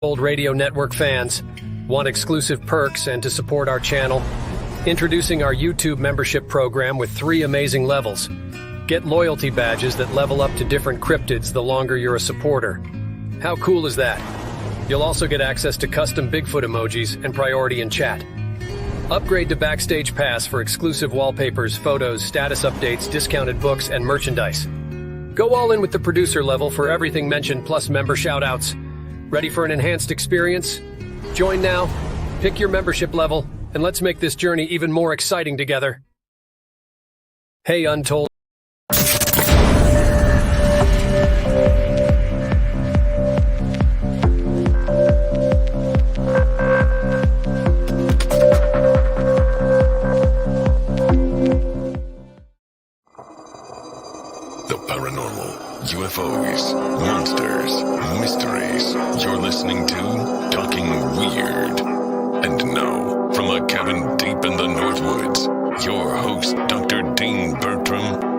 Old Radio Network fans, want exclusive perks and to support our channel? Introducing our YouTube membership program with 3 amazing levels. Get loyalty badges that level up to different cryptids the longer you're a supporter. How cool is that? You'll also get access to custom Bigfoot emojis and priority in chat. Upgrade to Backstage Pass for exclusive wallpapers, photos, status updates, discounted books, and merchandise. Go all in with the producer level for everything mentioned plus member shoutouts. Ready for an enhanced experience? Join now, pick your membership level, and let's make this journey even more exciting together. Hey, Untold. UFOs, monsters, mysteries. You're listening to Talking Weird. And now, from a cabin deep in the Northwoods, your host, Dr. Dean Bertram.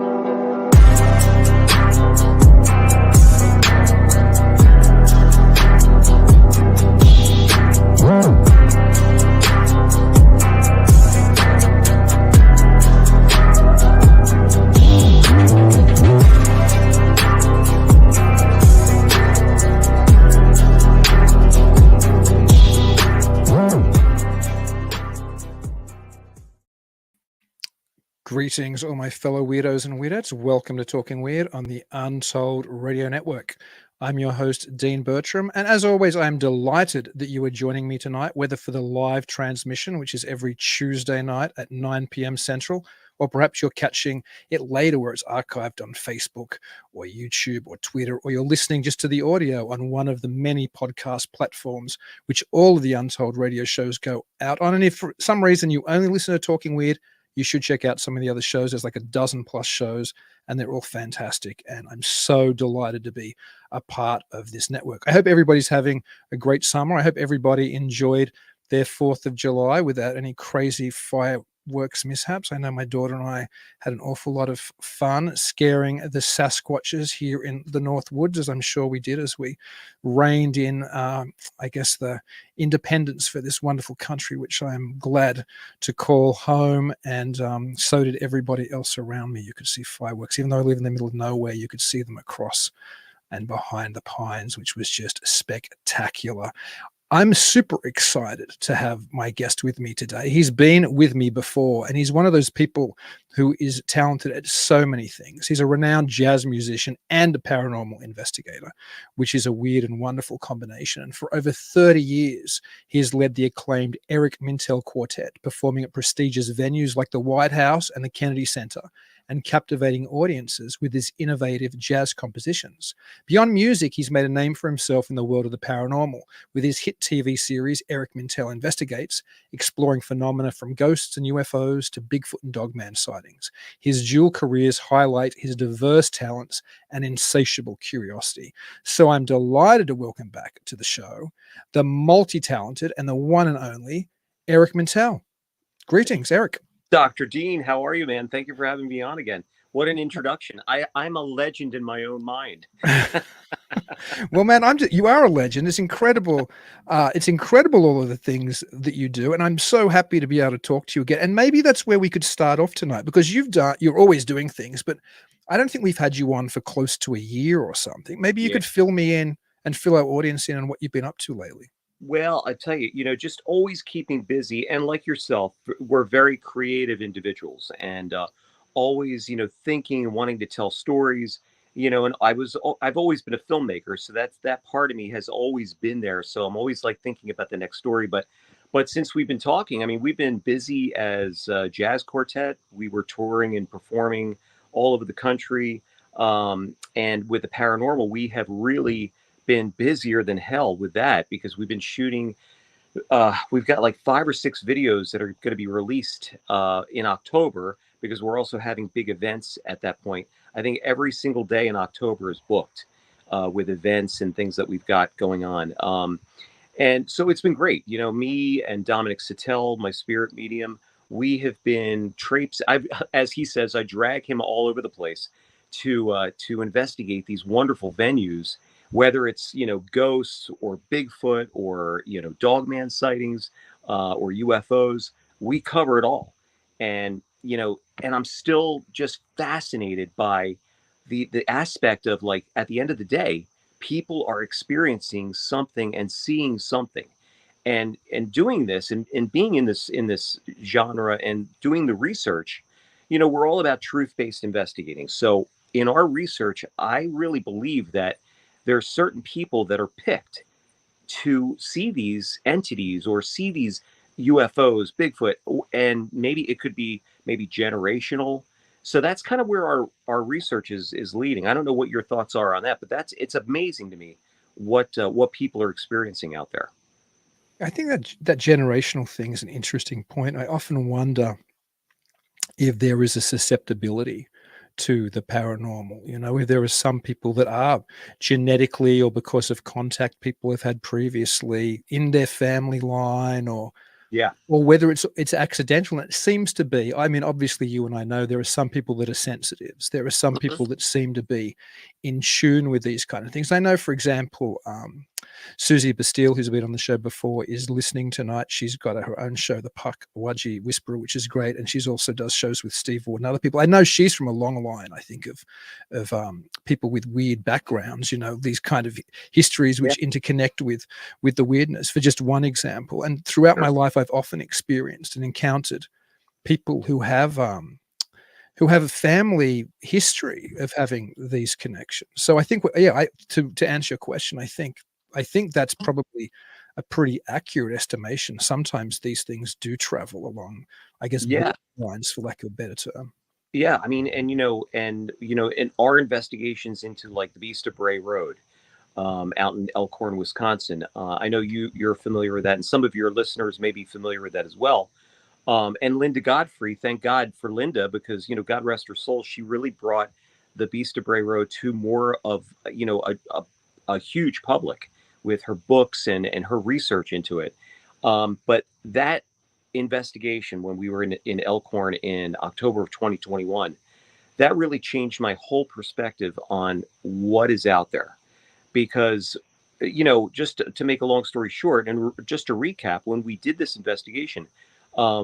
Greetings, all my fellow weirdos and weirdettes. Welcome to Talking Weird on the Untold Radio Network. I'm your host, Dean Bertram, and as always, I am delighted that you are joining me tonight, whether for the live transmission, which is every Tuesday night at 9 p.m. Central, or perhaps you're catching it later where it's archived on Facebook or YouTube or Twitter, or you're listening just to the audio on one of the many podcast platforms which all of the Untold radio shows go out on. And if for some reason you only listen to Talking Weird, you should check out some of the other shows. There's like a dozen plus shows, and they're all fantastic. And I'm so delighted to be a part of this network. I hope everybody's having a great summer. I hope everybody enjoyed their 4th of July without any crazy fireworks mishaps. I know my daughter and I had an awful lot of fun scaring the Sasquatches here in the North Woods, as I'm sure we did, as we reined in, I guess, the independence for this wonderful country, which I'm glad to call home. And so did everybody else around me. You could see fireworks. Even though I live in the middle of nowhere, you could see them across and behind the pines, which was just spectacular. I'm super excited to have my guest with me today. He's been with me before, and he's one of those people who is talented at so many things. He's a renowned jazz musician and a paranormal investigator, which is a weird and wonderful combination. And for over 30 years, he has led the acclaimed Eric Mintel Quartet, performing at prestigious venues like the White House and the Kennedy Center, and captivating audiences with his innovative jazz compositions. Beyond music, he's made a name for himself in the world of the paranormal, with his hit TV series, Eric Mintel Investigates, exploring phenomena from ghosts and UFOs to Bigfoot and Dogman sightings. His dual careers highlight his diverse talents and insatiable curiosity. So I'm delighted to welcome back to the show the multi-talented and the one and only Eric Mintel. Greetings, Eric. Dr. Dean, how are you, man? Thank you for having me on again. What an introduction. I'm a legend in my own mind. Well, man, you are a legend. It's incredible. It's incredible, all of the things that you do. And I'm so happy to be able to talk to you again. And maybe that's where we could start off tonight, because you're always doing things, but I don't think we've had you on for close to a year or something. Maybe you could fill me in and fill our audience in on what you've been up to lately. Well, I tell you, just always keeping busy. And like yourself, we're very creative individuals, and always, thinking and wanting to tell stories, and I've always been a filmmaker. So that part of me has always been there. So I'm always like thinking about the next story. But since we've been talking, I mean, we've been busy as a jazz quartet. We were touring and performing all over the country. And with the paranormal, we have really been busier than hell with that, because we've been shooting. We've got like 5 or 6 videos that are going to be released in October, because we're also having big events at that point. I think every single day in October is booked with events and things that we've got going on. And so it's been great. Me and Dominic Sattel, my spirit medium, we have been as he says, I drag him all over the place to investigate these wonderful venues whether it's, ghosts or Bigfoot or, Dogman sightings, or UFOs. We cover it all. And, and I'm still just fascinated by the aspect of, like, at the end of the day, people are experiencing something and seeing something. And doing this and being in this genre and doing the research, we're all about truth-based investigating. So in our research, I really believe that there are certain people that are picked to see these entities or see these UFOs, Bigfoot, and maybe it could be maybe generational. So that's kind of where our research is leading. I don't know what your thoughts are on that, but it's amazing to me what people are experiencing out there. I think that generational thing is an interesting point. I often wonder if there is a susceptibility to the paranormal, if there are some people that are genetically or because of contact people have had previously in their family line, or Yeah. whether it's accidental. And it seems to be, I mean, obviously you and I know there are some people that are sensitives. There are some people that seem to be in tune with these kind of things. I know, for example, Susie Bastille, who's been on the show before, is listening tonight. She's got her own show, The Puck Wadji Whisperer, which is great. And she's also does shows with Steve Ward and other people. I know she's from a long line, I think, of people with weird backgrounds, these kind of histories which interconnect with the weirdness, for just one example. And throughout my life, I've often experienced and encountered people who have a family history of having these connections. So I think, to answer your question, I think that's probably a pretty accurate estimation. Sometimes these things do travel along, I guess, lines, for lack of a better term. Yeah, I mean, and in our investigations into, like, the Beast of Bray Road, out in Elkhorn, Wisconsin, I know you're familiar with that, and some of your listeners may be familiar with that as well. And Linda Godfrey, thank God for Linda, because, God rest her soul, she really brought the Beast of Bray Road to more of, a huge public with her books and her research into it. But that investigation, when we were in Elkhorn in October of 2021, that really changed my whole perspective on what is out there. Because, just to make a long story short, and just to recap, when we did this investigation,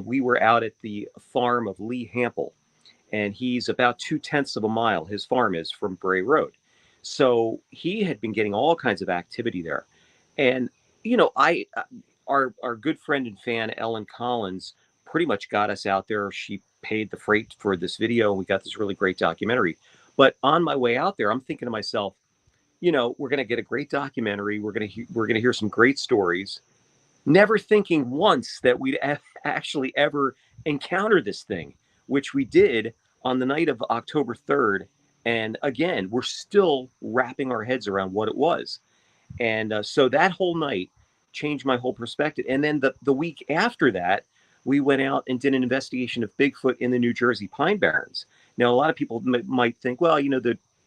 we were out at the farm of Lee Hampel, and he's about 2/10 of a mile. His farm is from Bray Road. So he had been getting all kinds of activity there. And, our good friend and fan, Ellen Collins, pretty much got us out there. She paid the freight for this video, and we got this really great documentary. But on my way out there, I'm thinking to myself, we're going to get a great documentary. We're going to hear some great stories. Never thinking once that we'd actually ever encounter this thing, which we did on the night of October 3rd. And again, we're still wrapping our heads around what it was. And so that whole night changed my whole perspective. And then the week after that, we went out and did an investigation of Bigfoot in the New Jersey Pine Barrens. Now, a lot of people might think, well,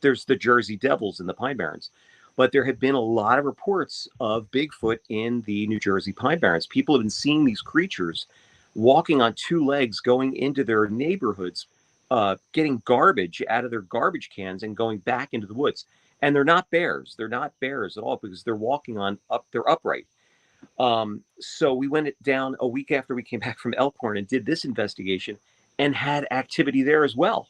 there's the Jersey Devils in the Pine Barrens. But there have been a lot of reports of Bigfoot in the New Jersey Pine Barrens. People have been seeing these creatures walking on two legs, going into their neighborhoods, getting garbage out of their garbage cans and going back into the woods. And they're not bears. They're not bears at all, because they're walking they're upright. So we went down a week after we came back from Elkhorn and did this investigation and had activity there as well.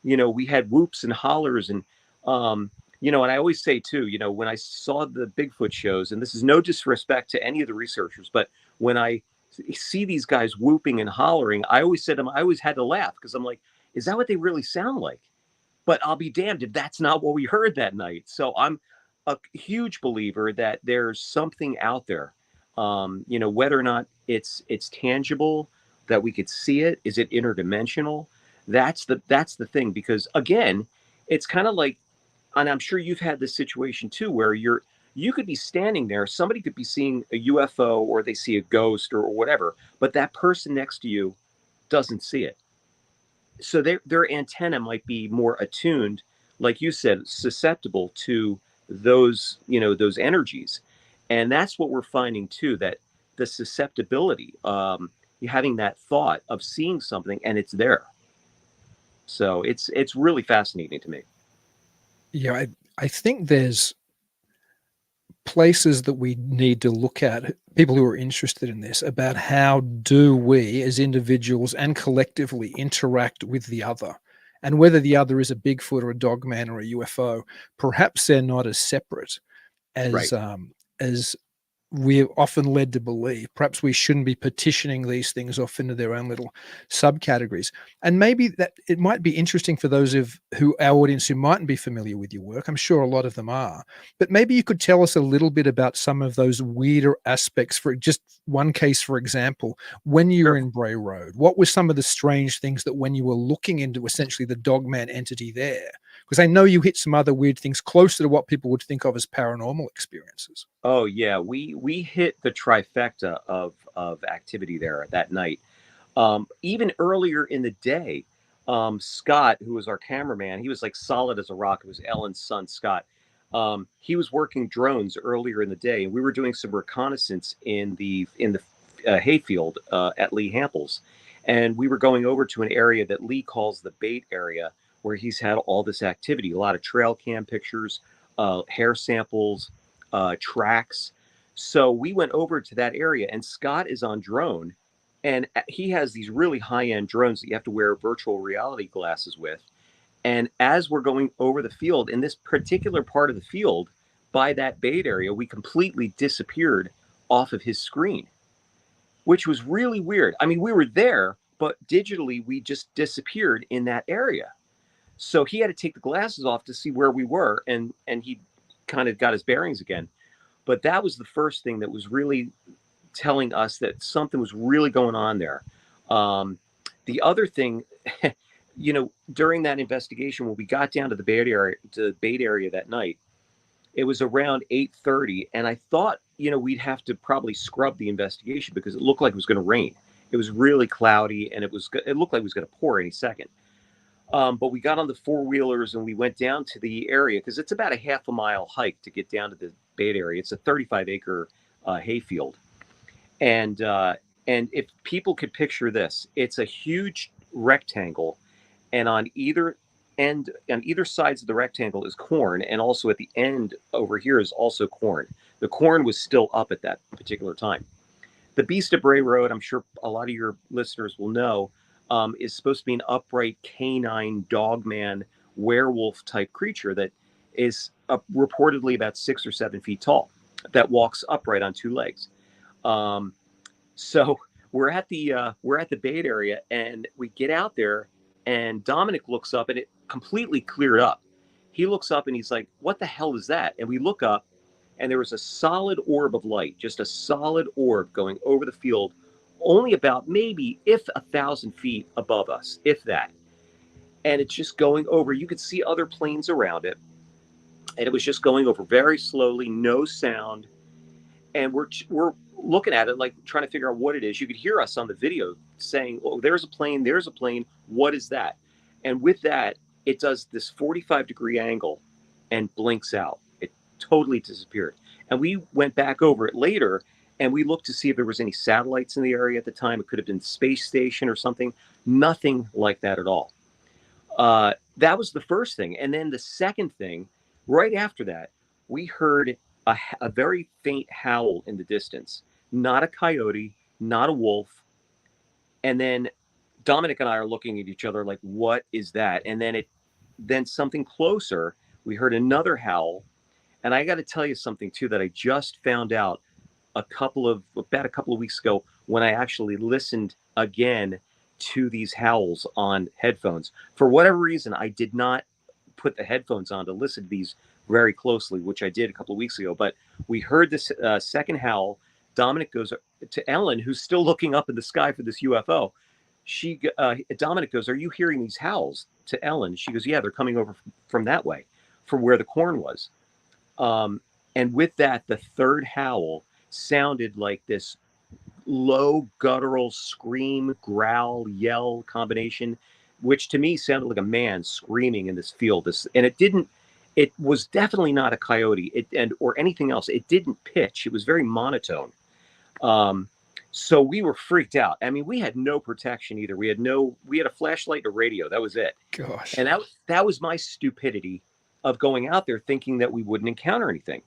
We had whoops and hollers and, and I always say too, when I saw the Bigfoot shows, and this is no disrespect to any of the researchers, but when I see these guys whooping and hollering, I always had to laugh, because I'm like, is that what they really sound like? But I'll be damned if that's not what we heard that night. So I'm a huge believer that there's something out there, whether or not it's tangible, that we could see it. Is it interdimensional? That's the thing, because again, it's kind of like, and I'm sure you've had this situation too, where you could be standing there, somebody could be seeing a UFO, or they see a ghost or whatever, but that person next to you doesn't see it. So their antenna might be more attuned, like you said, susceptible to those energies. And that's what we're finding too, that the susceptibility, you having that thought of seeing something and it's there. So it's really fascinating to me. Yeah, I think there's places that we need to look at, people who are interested in this, about how do we as individuals and collectively interact with the other, and whether the other is a Bigfoot or a Dogman or a UFO. Perhaps they're not as separate Right. as we're often led to believe. Perhaps we shouldn't be petitioning these things off into their own little subcategories. And maybe that it might be interesting for those of our audience who mightn't be familiar with your work. I'm sure a lot of them are, but maybe you could tell us a little bit about some of those weirder aspects. For just one case, for example, when you were Sure. in Bray Road, what were some of the strange things that when you were looking into essentially the Dogman entity there? Because I know you hit some other weird things closer to what people would think of as paranormal experiences. Oh yeah, we hit the trifecta of activity there that night. Even earlier in the day, Scott, who was our cameraman, he was like solid as a rock. It was Ellen's son, Scott. He was working drones earlier in the day, and we were doing some reconnaissance in the hayfield at Lee Hamples, and we were going over to an area that Lee calls the bait area, where he's had all this activity, a lot of trail cam pictures, hair samples, tracks. So we went over to that area, and Scott is on drone, and he has these really high-end drones that you have to wear virtual reality glasses with. And as we're going over the field, in this particular part of the field, by that bait area, we completely disappeared off of his screen, which was really weird. I mean, we were there, but digitally, we just disappeared in that area. So he had to take the glasses off to see where we were, and he kind of got his bearings again. But that was the first thing that was really telling us that something was really going on there. The other thing, during that investigation, when we got down to the bait area that night, it was around 8:30, and I thought, we'd have to probably scrub the investigation because it looked like it was going to rain. It was really cloudy, and it looked like it was going to pour any second. But we got on the four-wheelers and we went down to the area because it's about a half a mile hike to get down to the bait area. It's a 35-acre hayfield. And if people could picture this, it's a huge rectangle, and on either sides of the rectangle is corn, and also at the end over here is also corn. The corn was still up at that particular time. The Beast of Bray Road, I'm sure a lot of your listeners will know, is supposed to be an upright canine dogman werewolf type creature that is reportedly about 6 or 7 feet tall, that walks upright on two legs. So we're at the bait area, and we get out there, and Dominic looks up, and it completely cleared up. He looks up and he's like, "What the hell is that?" And we look up, and there was a solid orb of light, just a solid orb going over the field, only about maybe 1,000 feet above us, if that. And it's just going over. You could see other planes around it, and it was just going over very slowly, no sound. And we're looking at it, like trying to figure out what it is. You could hear us on the video saying, "Oh, there's a plane. What is that?" And with that, it does this 45-degree angle and blinks out. It totally disappeared. And we went back over it later, and we looked to see if there was any satellites in the area at the time. It could have been space station or something. Nothing like that at all. That was the first thing. And then the second thing, right after that, we heard a very faint howl in the distance. Not a coyote, not a wolf. And then Dominic and I are looking at each other like, what is that? And then something closer, we heard another howl. And I got to tell you something too that I just found out about a couple of weeks ago, when I actually listened again to these howls on headphones. For whatever reason, I did not put the headphones on to listen to these very closely, which I did a couple of weeks ago. But we heard this second howl. Dominic goes to Ellen, who's still looking up in the sky for this UFO. Dominic goes, "Are you hearing these howls?" To Ellen. She goes, "Yeah, they're coming over from that way, from where the corn was." And with that, the third howl sounded like this low guttural scream, growl, yell combination, which to me sounded like a man screaming in this field. It was definitely not a coyote or anything else. It didn't pitch. It was very monotone. So we were freaked out. I mean, we had no protection either. We had a flashlight and a radio. That was it. Gosh. And that was my stupidity of going out there thinking that we wouldn't encounter anything.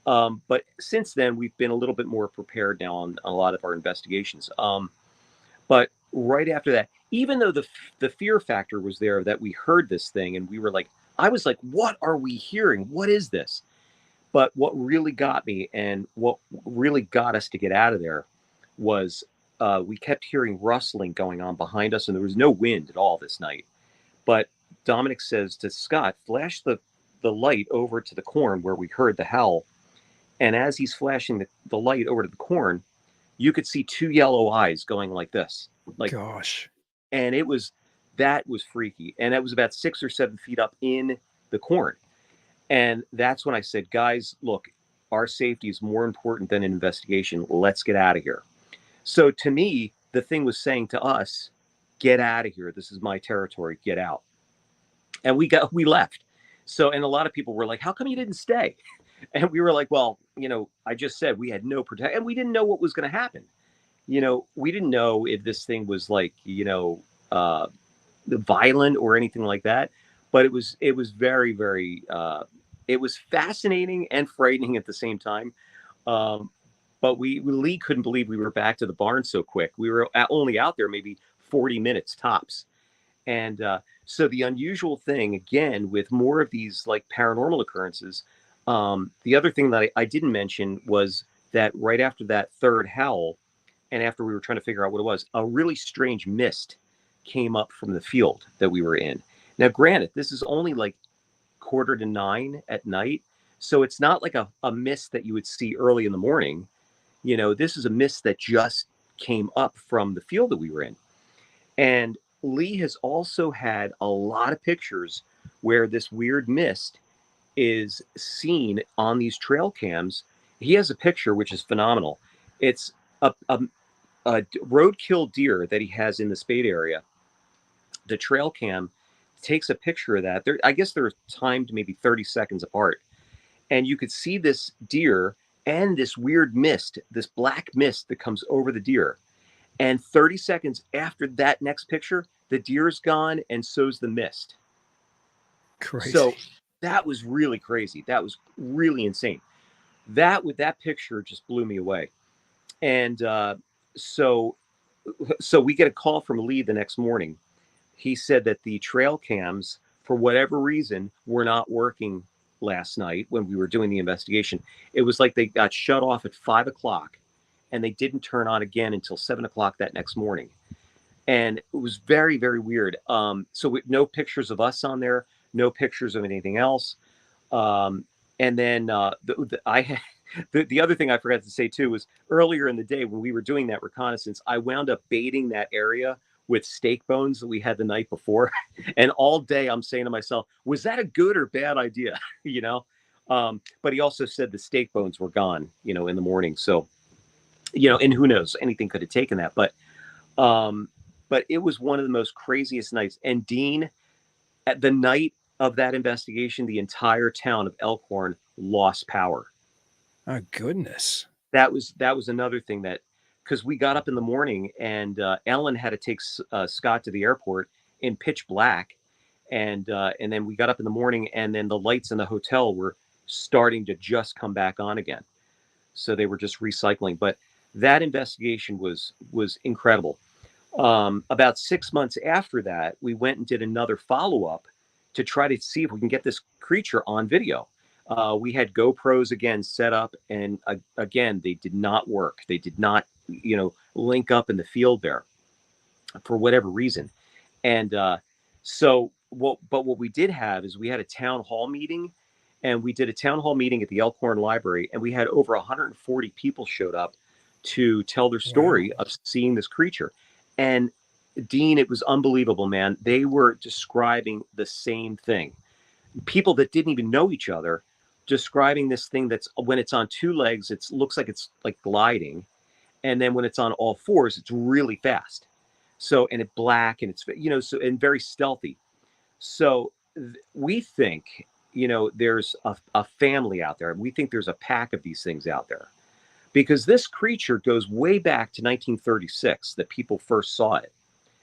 But since then, we've been a little bit more prepared now on a lot of our investigations. But right after that, even though the fear factor was there that we heard this thing and we were like, I was like, what are we hearing? What is this? But what really got me and what really got us to get out of there was we kept hearing rustling going on behind us, and there was no wind at all this night. But Dominic says to Scott, flash the light over to the corn where we heard the howl. And as he's flashing the light over to the corn, you could see two yellow eyes going like this. Like, gosh. And that was freaky. And it was about 6 or 7 feet up in the corn. And that's when I said, guys, look, our safety is more important than an investigation. Let's get out of here. So to me, the thing was saying to us, get out of here. This is my territory. Get out. And we left. So, and a lot of people were like, how come you didn't stay? And we were like, well, I just said we had no protection, and we didn't know what was going to happen. We didn't know if this thing was like, violent or anything like that. But it was very, very, it was fascinating and frightening at the same time. But Lee couldn't believe we were back to the barn so quick. We were only out there maybe 40 minutes tops. And so the unusual thing, again, with more of these like paranormal occurrences, the other thing that I didn't mention was that right after that third howl, and after we were trying to figure out what it was, a really strange mist came up from the field that we were in. Now, granted, this is only like 8:45 at night, so it's not like a mist that you would see early in the morning. This is a mist that just came up from the field that we were in. And Lee has also had a lot of pictures where this weird mist is seen on these trail cams. He has a picture which is phenomenal. It's a roadkill deer that he has in the Spade area. The trail cam takes a picture of that. I guess they're timed maybe 30 seconds apart. And you could see this deer and this weird mist, this black mist that comes over the deer. And 30 seconds after that next picture, the deer's gone and so's the mist. Crazy. So that was really crazy. That was really insane. That picture just blew me away. And so we get a call from Lee the next morning. He said that the trail cams, for whatever reason, were not working last night when we were doing the investigation. It was like they got shut off at 5 o'clock and they didn't turn on again until 7 o'clock that next morning. And it was very, very weird. So no pictures of us on there, no pictures of anything else. And then the other thing I forgot to say too was earlier in the day when we were doing that reconnaissance, I wound up baiting that area with steak bones that we had the night before. And all day I'm saying to myself, was that a good or bad idea? But he also said the steak bones were gone, in the morning. So, and who knows, anything could have taken that. But it was one of the most craziest nights. And Dean, at the night of that investigation, the entire town of Elkhorn lost power. Oh, goodness. That was another thing that, because we got up in the morning and Ellen had to take Scott to the airport in pitch black. And then we got up in the morning and then the lights in the hotel were starting to just come back on again. So they were just recycling. But that investigation was incredible. About 6 months after that, we went and did another follow-up to try to see if we can get this creature on video. We had GoPros again set up, and again, they did not work. They did not, link up in the field there for whatever reason. And what we did have is we had a town hall meeting, and we did a town hall meeting at the Elkhorn Library, and we had over 140 people showed up to tell their story of seeing this creature. And Dean, it was unbelievable, man. They were describing the same thing. People that didn't even know each other describing this thing that's when it's on two legs, it looks like it's like gliding. And then when it's on all fours, it's really fast. So, and it's black and it's, so, and very stealthy. So we think, there's a family out there. We think there's a pack of these things out there because this creature goes way back to 1936 that people first saw it.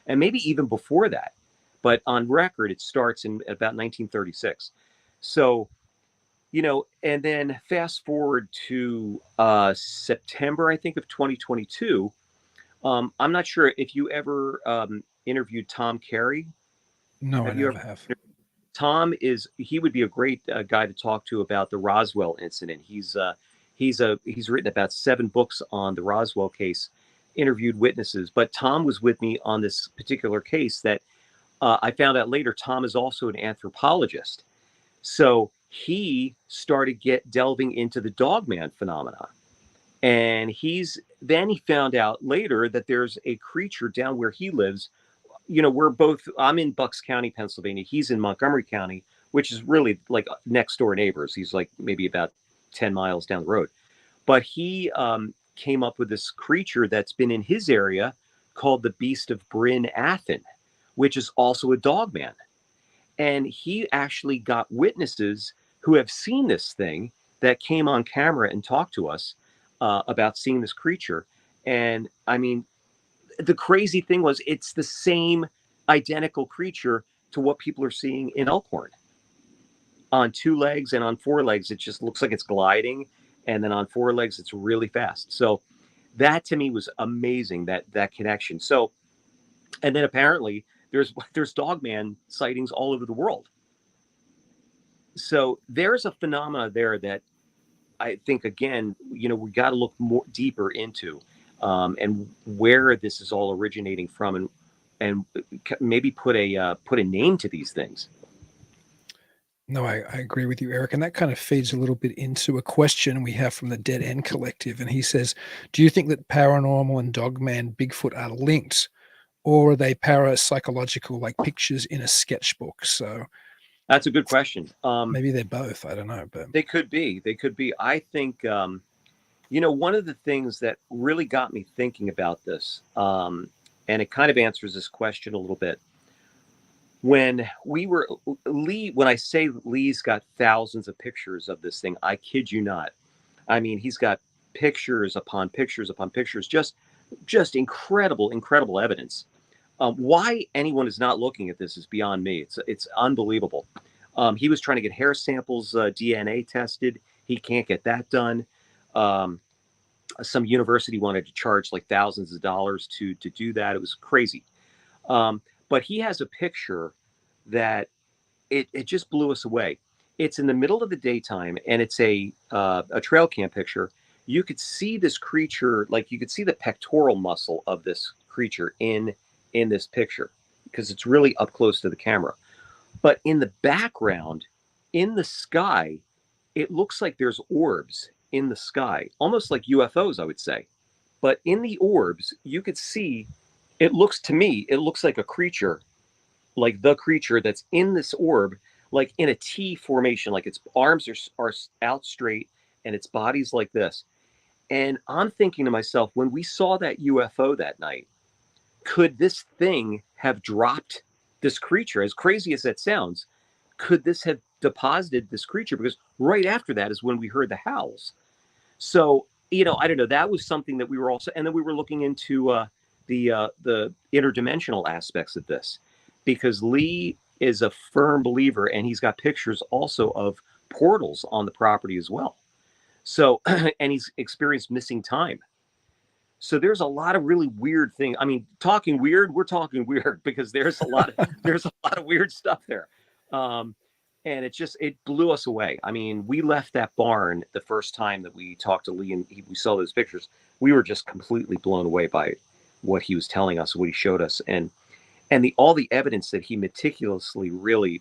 And maybe even before that, but on record, it starts in about 1936. So And then fast forward to September, I think, of 2022. I'm not sure if you ever interviewed Tom Carey. No, I Have you never ever? have. He would be a great guy to talk to about the Roswell incident. He's written about 7 books on the Roswell case, interviewed witnesses. But Tom was with me on this particular case that I found out later. Tom is also an anthropologist. So he started delving into the Dogman phenomena. And he found out later that there's a creature down where he lives. I'm in Bucks County, Pennsylvania. He's in Montgomery County, which is really like next door neighbors. He's like maybe about 10 miles down the road. But he came up with this creature that's been in his area called the Beast of Bryn Athyn, which is also a Dogman. And he actually got witnesses who have seen this thing that came on camera and talked to us about seeing this creature. And I mean, the crazy thing was it's the same identical creature to what people are seeing in Elkhorn. On 2 legs and on 4 legs, it just looks like it's gliding. And then on 4 legs, it's really fast. So that to me was amazing, that connection. So, and then apparently there's Dogman sightings all over the world. So there's a phenomena there that I think, again, we got to look more deeper into, and where this is all originating from, and maybe put a name to these things. No, I agree with you, Eric. And that kind of feeds a little bit into a question we have from the Dead End Collective. And he says, do you think that paranormal and Dogman Bigfoot are linked, or are they parapsychological, like pictures in a sketchbook? So that's a good question. Maybe they're both. I don't know, but they could be. I think, one of the things that really got me thinking about this, and it kind of answers this question a little bit. When I say Lee's got thousands of pictures of this thing, I kid you not. I mean, he's got pictures upon pictures upon pictures, just incredible evidence. Why anyone is not looking at this is beyond me. It's unbelievable. He was trying to get hair samples, DNA tested. He can't get that done. Some university wanted to charge like thousands of dollars to do that. It was crazy. But he has a picture that it just blew us away. It's in the middle of the daytime, and it's a trail cam picture. You could see this creature, like you could see the pectoral muscle of this creature in this picture, because it's really up close to the camera. But in the background, in the sky, it looks like there's orbs in the sky, almost like UFOs, I would say. But in the orbs, you could see, it looks like a creature, like the creature that's in this orb, like in a T formation, like its arms are out straight and its body's like this. And I'm thinking to myself, when we saw that UFO that night, could this thing have dropped this creature? As crazy as that sounds, could this have deposited this creature? Because right after that is when we heard the howls. So, I don't know. That was something that we were also, and then we were looking into the interdimensional aspects of this, because Lee is a firm believer, and he's got pictures also of portals on the property as well. So, and he's experienced missing time. So there's a lot of really weird things. I mean, we're talking weird, because there's a lot of weird stuff there. And it blew us away. I mean, we left that barn the first time that we talked to Lee and we saw those pictures. We were just completely blown away by what he was telling us, what he showed us, and all the evidence that he meticulously really,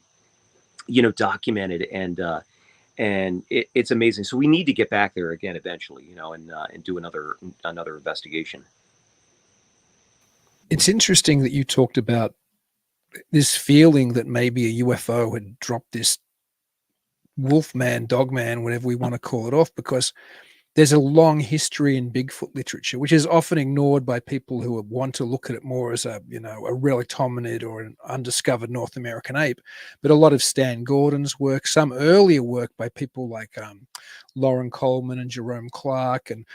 documented, and it's amazing. So we need to get back there again eventually, and do another investigation. It's interesting that you talked about this feeling that maybe a UFO had dropped this Wolfman, Dogman, whatever we want to call it, off, because there's a long history in Bigfoot literature, which is often ignored by people who want to look at it more as a relic hominid or an undiscovered North American ape. But a lot of Stan Gordon's work, some earlier work by people like Lauren Coleman and Jerome Clark and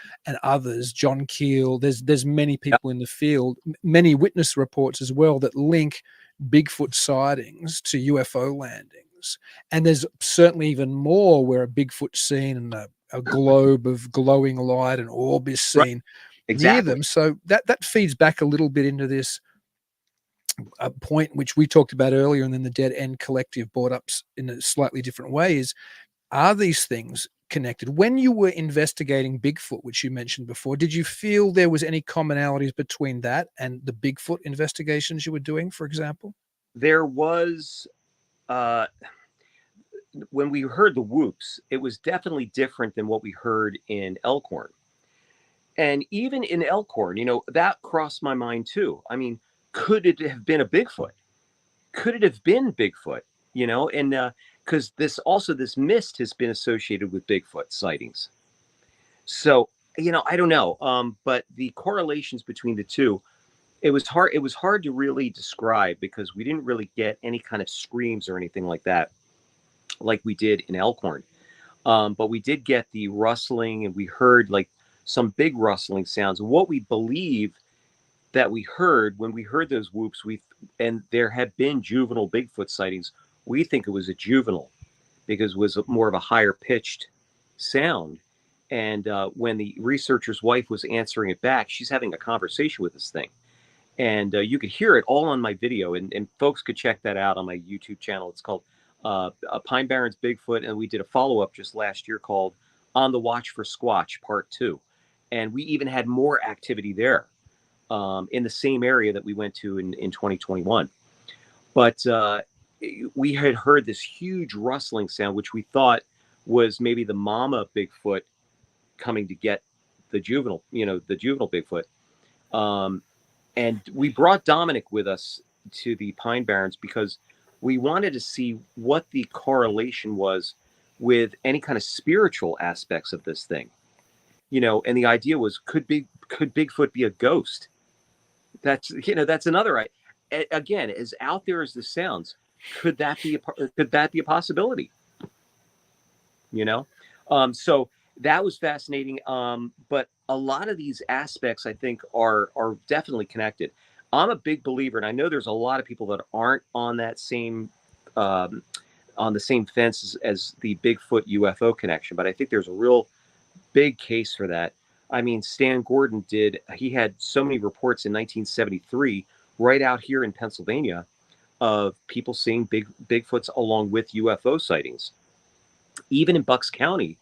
others, John Keel. There's many people in the field, many witness reports as well, that link Bigfoot sightings to UFO landings. things. And there's certainly even more where a Bigfoot's seen and a globe of glowing light and orb is Right. seen near Exactly. them. So that feeds back a little bit into this point which we talked about earlier, and then the Dead End Collective brought up in a slightly different way, is, are these things connected? When you were investigating Bigfoot, which you mentioned before, did you feel there was any commonalities between that and the Bigfoot investigations you were doing, for example? There was, when we heard the whoops, it was definitely different than what we heard in Elkhorn. And even in Elkhorn, that crossed my mind too. I mean, could it have been a Bigfoot? Could it have been Bigfoot? And because this mist has been associated with Bigfoot sightings. So, I don't know. But the correlations between the two, it was hard to really describe because we didn't really get any kind of screams or anything like that, like we did in Elkhorn. But we did get the rustling, and we heard like some big rustling sounds. What we believe that we heard when we heard those whoops, and there have been juvenile Bigfoot sightings. We think it was a juvenile because it was more of a higher pitched sound. And when the researcher's wife was answering it back, she's having a conversation with this thing. And you could hear it all on my video, and folks could check that out on my YouTube channel. It's called Pine Barrens Bigfoot, and we did a follow-up just last year called On the Watch for Squatch Part 2. And we even had more activity there in the same area that we went to in 2021. But we had heard this huge rustling sound, which we thought was maybe the mama Bigfoot coming to get the juvenile Bigfoot. And we brought Dominic with us to the Pine Barrens because we wanted to see what the correlation was with any kind of spiritual aspects of this thing. And the idea was, could Bigfoot be a ghost? That's another, again, as out there as this sounds, could that be a possibility? So that was fascinating. But a lot of these aspects, I think, are definitely connected. I'm a big believer, and I know there's a lot of people that aren't on that same on the same fence as the Bigfoot UFO connection, but I think there's a real big case for that. I mean, Stan Gordon he had so many reports in 1973 right out here in Pennsylvania of people seeing Bigfoots along with UFO sightings. Even in Bucks County,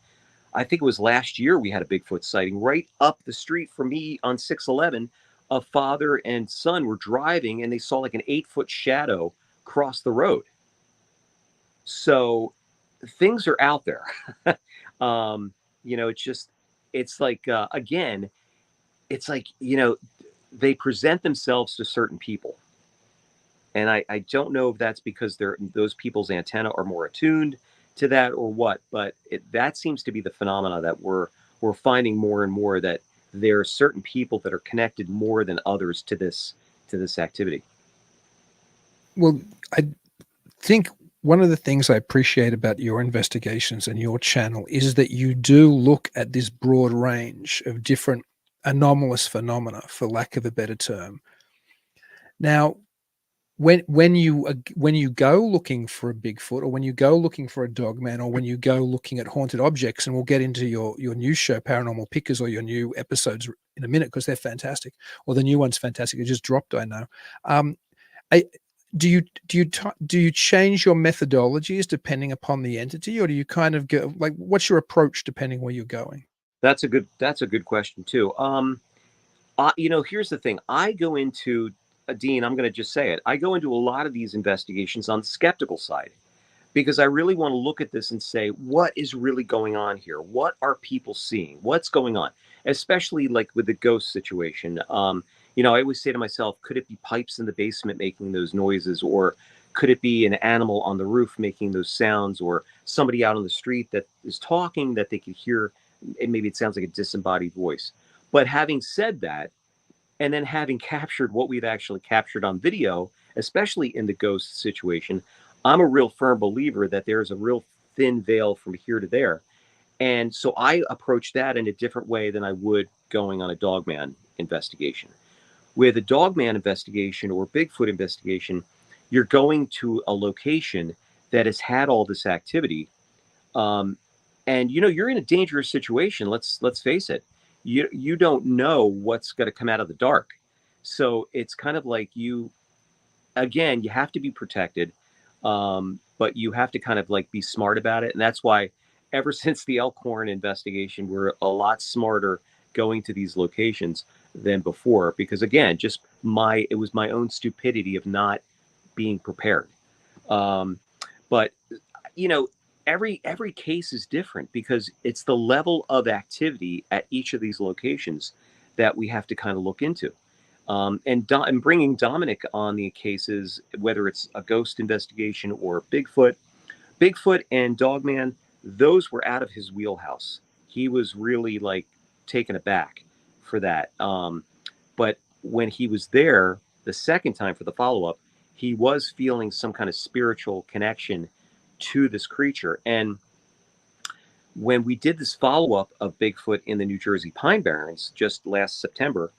I think it was last year, we had a Bigfoot sighting right up the street from me on 611. A father and son were driving and they saw like an 8-foot shadow cross the road. So things are out there. It's like, again, it's like, they present themselves to certain people. And I don't know if that's because those people's antenna are more attuned to that or what, but that seems to be the phenomena that we're finding more and more, that there are certain people that are connected more than others to this activity. Well, I think one of the things I appreciate about your investigations and your channel is that you do look at this broad range of different anomalous phenomena, for lack of a better term. Now, when you go looking for a Bigfoot, or when you go looking for a Dogman, or when you go looking at haunted objects, and we'll get into your new show, Paranormal Pickers, or your new episodes in a minute because they're fantastic, or the new one's fantastic. It just dropped, I know. Do you change your methodologies depending upon the entity, or do you kind of go like, what's your approach depending where you're going? That's a good question too. Here's the thing. I go into Dean, I'm going to just say it. I go into a lot of these investigations on the skeptical side because I really want to look at this and say, what is really going on here? What are people seeing? What's going on? Especially like with the ghost situation. I always say to myself, could it be pipes in the basement making those noises? Or could it be an animal on the roof making those sounds? Or somebody out on the street that is talking that they could hear, and maybe it sounds like a disembodied voice. But having said that, and then having captured what we've actually captured on video, especially in the ghost situation, I'm a real firm believer that there's a real thin veil from here to there. And so I approach that in a different way than I would going on a Dogman investigation. With a Dogman investigation or Bigfoot investigation, you're going to a location that has had all this activity. And you're in a dangerous situation. Let's face it. You don't know what's going to come out of the dark. So it's kind of like you have to be protected, but you have to kind of like be smart about it. And that's why ever since the Elkhorn investigation, we're a lot smarter going to these locations than before, because again, it was my own stupidity of not being prepared. But every case is different because it's the level of activity at each of these locations that we have to kind of look into. And bringing Dominic on the cases, whether it's a ghost investigation or Bigfoot and Dogman, those were out of his wheelhouse. He was really like taken aback for that. But when he was there the second time for the follow-up, he was feeling some kind of spiritual connection to this creature. And when we did this follow-up of Bigfoot in the New Jersey Pine Barrens just last September,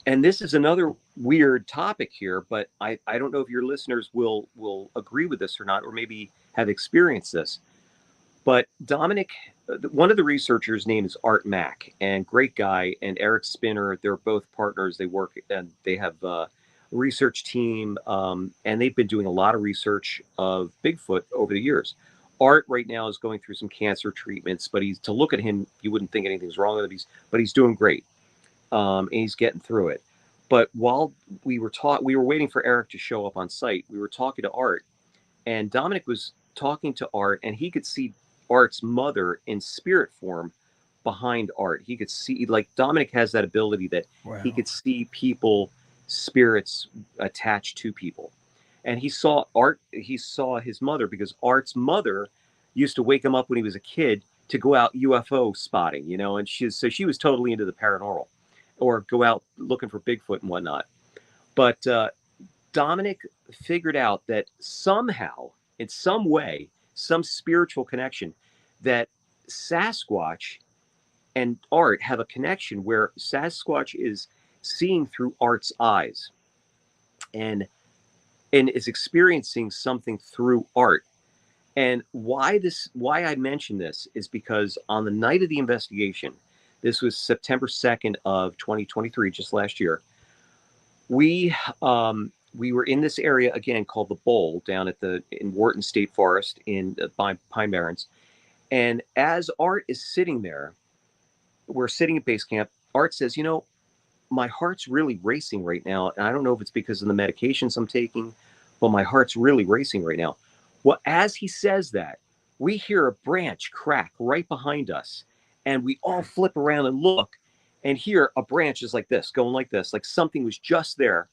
and this is another weird topic here, but I don't know if your listeners will agree with this or not, or maybe have experienced this. But Dominic, one of the researchers' name is Art Mack, and great guy, and Eric Spinner. They're both partners. They work and they have a research team, and they've been doing a lot of research of Bigfoot over the years. Art right now is going through some cancer treatments, but to look at him, you wouldn't think anything's wrong with him. But he's doing great. And he's getting through it. But while we were waiting for Eric to show up on site. We were talking to Art, and Dominic was talking to Art, and he could see Art's mother in spirit form behind Art. He could see, like, Dominic has that ability that he could see people, spirits attached to people. And he saw his mother, because Art's mother used to wake him up when he was a kid to go out UFO spotting, and she was totally into the paranormal, or go out looking for Bigfoot and whatnot. But Dominic figured out that somehow, in some way, some spiritual connection, that Sasquatch and Art have a connection where Sasquatch is seeing through Art's eyes and is experiencing something through Art. And why I mention this is because on the night of the investigation, this was September 2nd of 2023, just last year, we were in this area again called the Bowl down in Wharton State Forest in Pine Barrens. And as Art is sitting there, we're sitting at base camp. Art says, my heart's really racing right now. And I don't know if it's because of the medications I'm taking, but my heart's really racing right now. Well, as he says that, we hear a branch crack right behind us. And we all flip around and look, and here a branch is like this, going like this, like something was just there,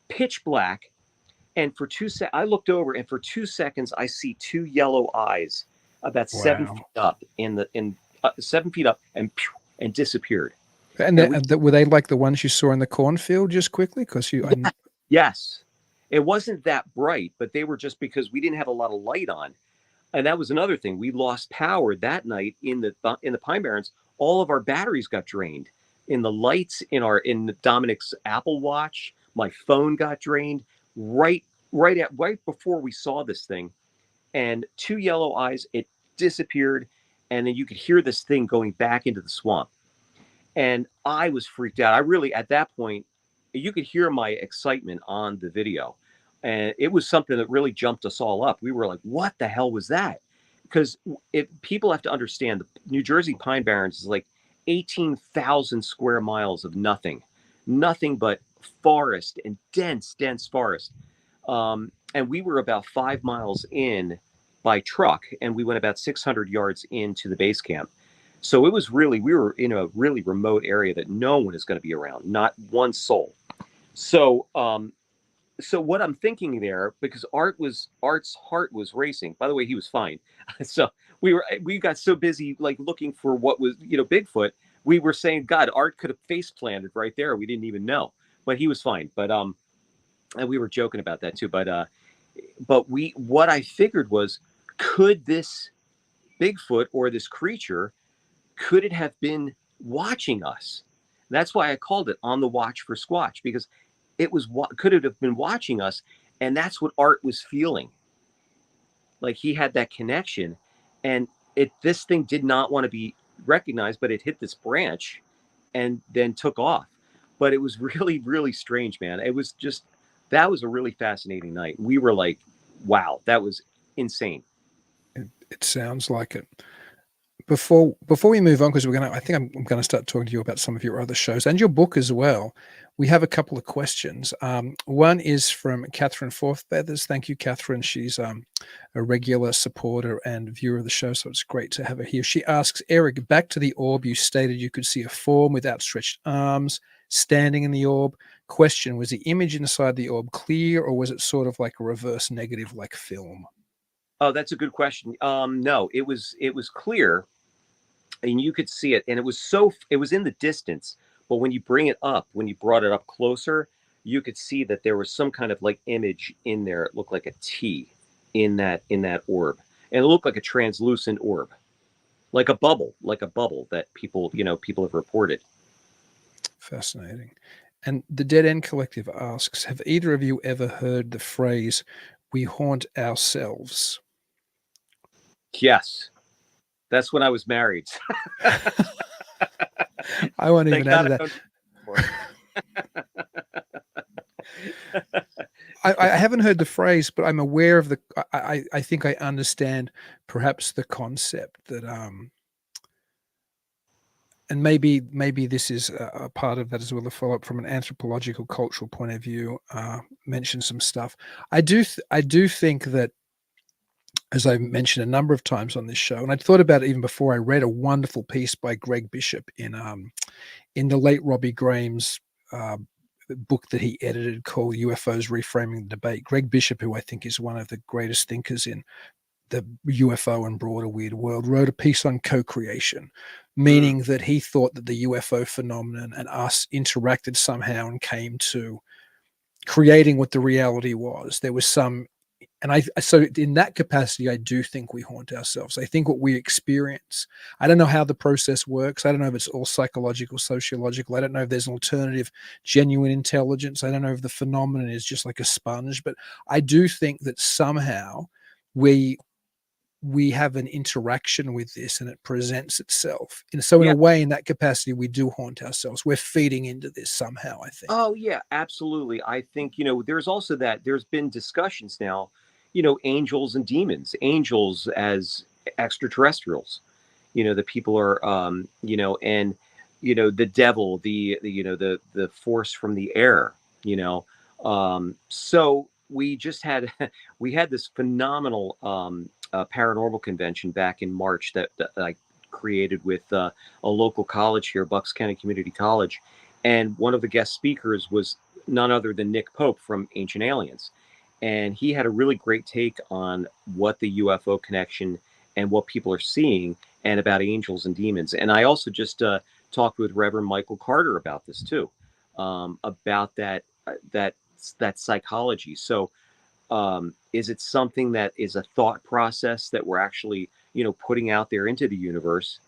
pitch black. And for 2 seconds, I looked over, and for 2 seconds, I see two yellow eyes about 7 feet up, 7 feet up, and disappeared. And were they like the ones you saw in the cornfield, just quickly? Yes, it wasn't that bright, but they were just because we didn't have a lot of light on. And that was another thing. We lost power that night in the Pine Barrens. All of our batteries got drained. In the lights in Dominic's Apple Watch, my phone got drained right before we saw this thing. And two yellow eyes, it disappeared, and then you could hear this thing going back into the swamp. And I was freaked out. At that point, you could hear my excitement on the video. And it was something that really jumped us all up. We were like, what the hell was that? Because people have to understand, the New Jersey Pine Barrens is like 18,000 square miles of nothing but forest and dense forest. And we were about 5 miles in by truck, and we went about 600 yards into the base camp. So we were in a really remote area that no one is going to be around, not one soul. So what I'm thinking there, because Art's heart was racing. By the way, he was fine. So we got so busy like looking for what was, Bigfoot. We were saying, God, Art could have face planted right there. We didn't even know, but he was fine. But and we were joking about that too. But what I figured was, could this Bigfoot or this creature, could it have been watching us? That's why I called it On the Watch for Squatch, because could it have been watching us? And that's what Art was feeling. like he had that connection, and this thing did not want to be recognized, but it hit this branch and then took off. But it was really, really strange, man. It was just, that was a really fascinating night. We were like, wow, that was insane. It sounds like it. Before we move on, because I think I'm going to start talking to you about some of your other shows and your book as well. We have a couple of questions. One is from Catherine Forthfeathers. Thank you, Catherine. She's a regular supporter and viewer of the show, so it's great to have her here. She asks, Eric, back to the orb, you stated you could see a form with outstretched arms standing in the orb. Question, was the image inside the orb clear, or was it sort of like a reverse negative like film? Oh, that's a good question. No, it was clear, and you could see it, and it was in the distance, but when you brought it up closer, you could see that there was some kind of like image in there. It looked like a T in that orb, and it looked like a translucent orb, like a bubble that people have reported. Fascinating. And the Dead End Collective asks, have either of you ever heard the phrase, we haunt ourselves? Yes. That's when I was married. I won't even add to that. I haven't heard the phrase, but I'm aware of I think I understand perhaps the concept that and maybe this is a part of that as well, the follow-up from an anthropological cultural point of view, mention some stuff. I do think that, as I mentioned a number of times on this show, and I'd thought about it even before I read a wonderful piece by Greg Bishop in the late Robbie Graham's book that he edited called UFOs Reframing the Debate. Greg Bishop, who I think is one of the greatest thinkers in the UFO and broader weird world, wrote a piece on co-creation, meaning that he thought that the UFO phenomenon and us interacted somehow and came to creating what the reality was. There was some, and so in that capacity, I do think we haunt ourselves. I think what we experience, I don't know how the process works. I don't know if it's all psychological, sociological. I don't know if there's an alternative, genuine intelligence. I don't know if the phenomenon is just like a sponge, but I do think that somehow we have an interaction with this and it presents itself. And so in a way, in that capacity, we do haunt ourselves. We're feeding into this somehow, I think. Oh yeah, absolutely. I think, there's also there's been discussions now, angels and demons, angels as extraterrestrials, the people are, and, the devil, the force from the air, so we just had, we had this phenomenal, paranormal convention back in March that I created with a local college here, Bucks County Community College. And one of the guest speakers was none other than Nick Pope from Ancient Aliens. And he had a really great take on what the UFO connection and what people are seeing and about angels and demons. And I also just talked with Reverend Michael Carter about this too, about that psychology. So is it something that is a thought process that we're actually, putting out there into the universe,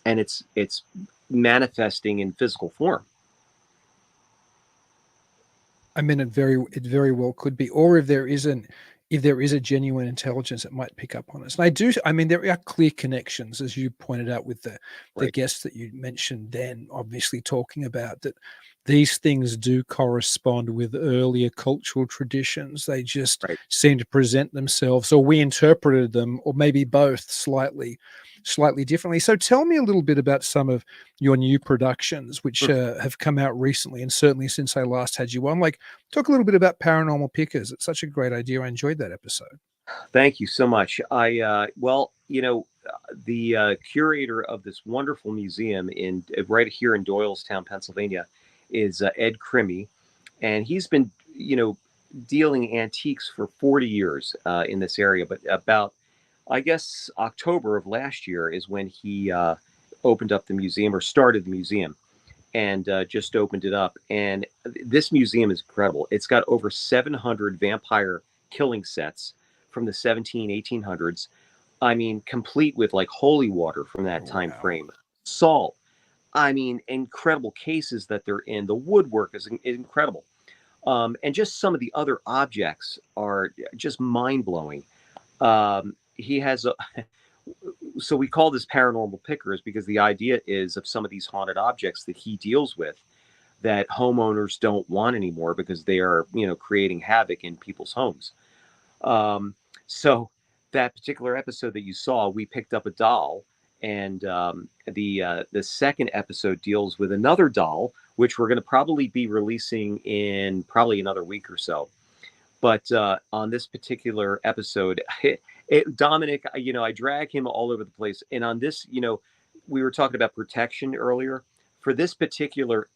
and it's manifesting in physical form? I mean, it very well could be, or if there is a genuine intelligence, it might pick up on us. And I mean, there are clear connections, as you pointed out with the guests that you mentioned then, obviously talking about that these things do correspond with earlier cultural traditions. They just seem to present themselves, or we interpreted them, or maybe both slightly differently. So tell me a little bit about some of your new productions, which have come out recently, and certainly since I last had you on. Like, talk a little bit about Paranormal Pickers. It's such a great idea. I enjoyed that episode. Thank you so much. The curator of this wonderful museum right here in Doylestown, Pennsylvania, is Ed Crimmy, and he's been, dealing antiques for 40 years in this area. But about, I guess, October of last year is when he opened up the museum, or started the museum, and just opened it up. And this museum is incredible. It's got over 700 vampire killing sets from the 1800s. I mean, complete with like holy water from that time frame, salt. I mean, incredible cases that they're in. The woodwork is incredible. And just some of the other objects are just mind-blowing. He has a so we call this paranormal pickers because the idea is of some of these haunted objects that he deals with that homeowners don't want anymore because they are, creating havoc in people's homes. So that particular episode that you saw, we picked up a doll, and the second episode deals with another doll, which we're going to probably be releasing in probably another week or so. But on this particular episode, Dominic, I drag him all over the place. And on this, we were talking about protection earlier. For this particular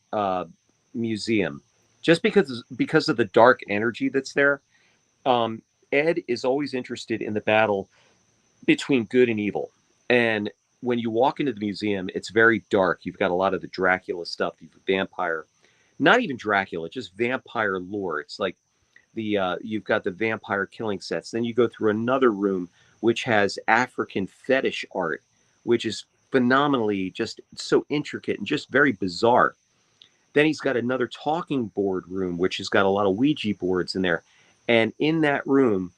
museum, just because of the dark energy that's there, Ed is always interested in the battle between good and evil. And when you walk into the museum, it's very dark. You've got a lot of the Dracula stuff, vampire, not even Dracula, just vampire lore. It's like you've got the vampire killing sets. Then you go through another room which has African fetish art, which is phenomenally just so intricate and just very bizarre. Then he's got another talking board room, which has got a lot of Ouija boards in there. And in that room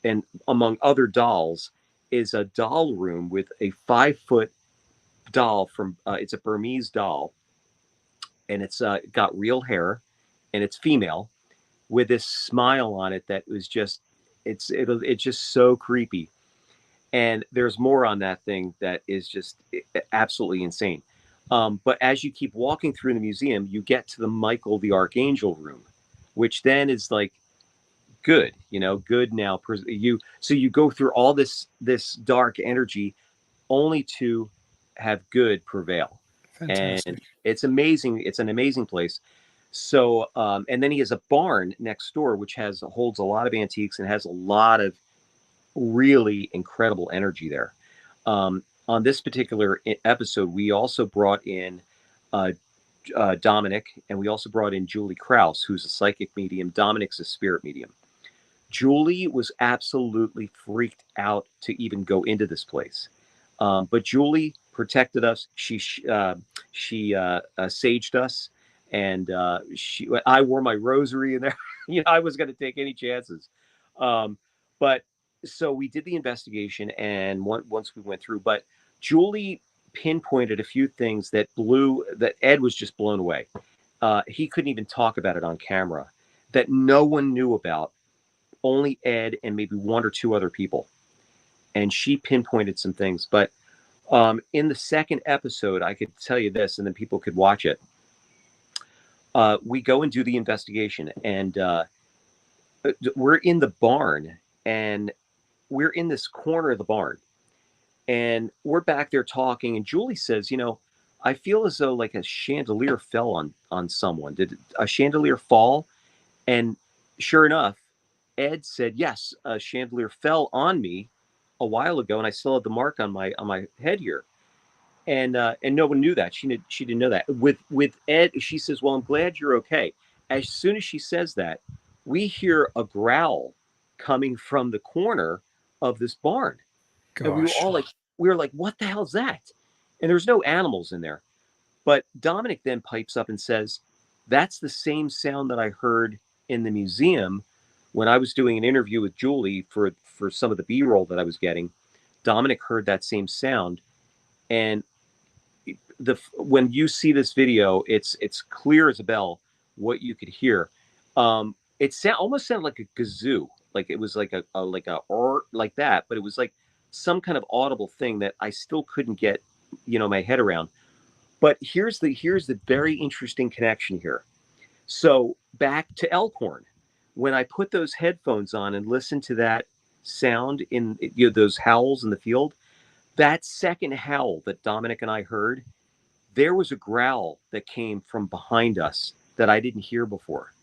and among other dolls, is a doll room with a 5-foot doll from, it's a Burmese doll. And it's got real hair, and it's female with this smile on it that was just, it's just so creepy. And there's more on that thing that is just absolutely insane. But as you keep walking through the museum, you get to the Michael the Archangel room, which then is like good, good now. So you go through all this dark energy only to have good prevail. Fantastic. And it's amazing. It's an amazing place. So, and then he has a barn next door, which holds a lot of antiques and has a lot of really incredible energy there. On this particular episode, we also brought in Dominic, and we also brought in Julie Krause, who's a psychic medium. Dominic's a spirit medium. Julie was absolutely freaked out to even go into this place. But Julie protected us. She saged us, and I wore my rosary in there. I was going to take any chances. But so we did the investigation, and once we went through, but Julie pinpointed a few things that Ed was just blown away. He couldn't even talk about it on camera, that no one knew about, only Ed and maybe one or two other people. And she pinpointed some things. But in the second episode, I could tell you this, and then people could watch it. We go and do the investigation, and we're in the barn, and we're in this corner of the barn, and we're back there talking. And Julie says, I feel as though like a chandelier fell on someone. Did a chandelier fall? And sure enough, Ed said, yes, a chandelier fell on me a while ago, and I still have the mark on my head here. And no one knew that. She didn't know that. With Ed, she says, well, I'm glad you're okay. As soon as she says that, we hear a growl coming from the corner of this barn. Gosh. And we were like, what the hell is that? And there's no animals in there. But Dominic then pipes up and says, that's the same sound that I heard in the museum when I was doing an interview with Julie for some of the B-roll that I was getting. Dominic heard that same sound. And when you see this video, it's clear as a bell what you could hear. It almost sounded like a kazoo, like it was like a or like that, but it was like some kind of audible thing that I still couldn't get, my head around. But here's the very interesting connection here. So back to Elkhorn, when I put those headphones on and listened to that sound in those howls in the field, that second howl that Dominic and I heard, there was a growl that came from behind us that I didn't hear before.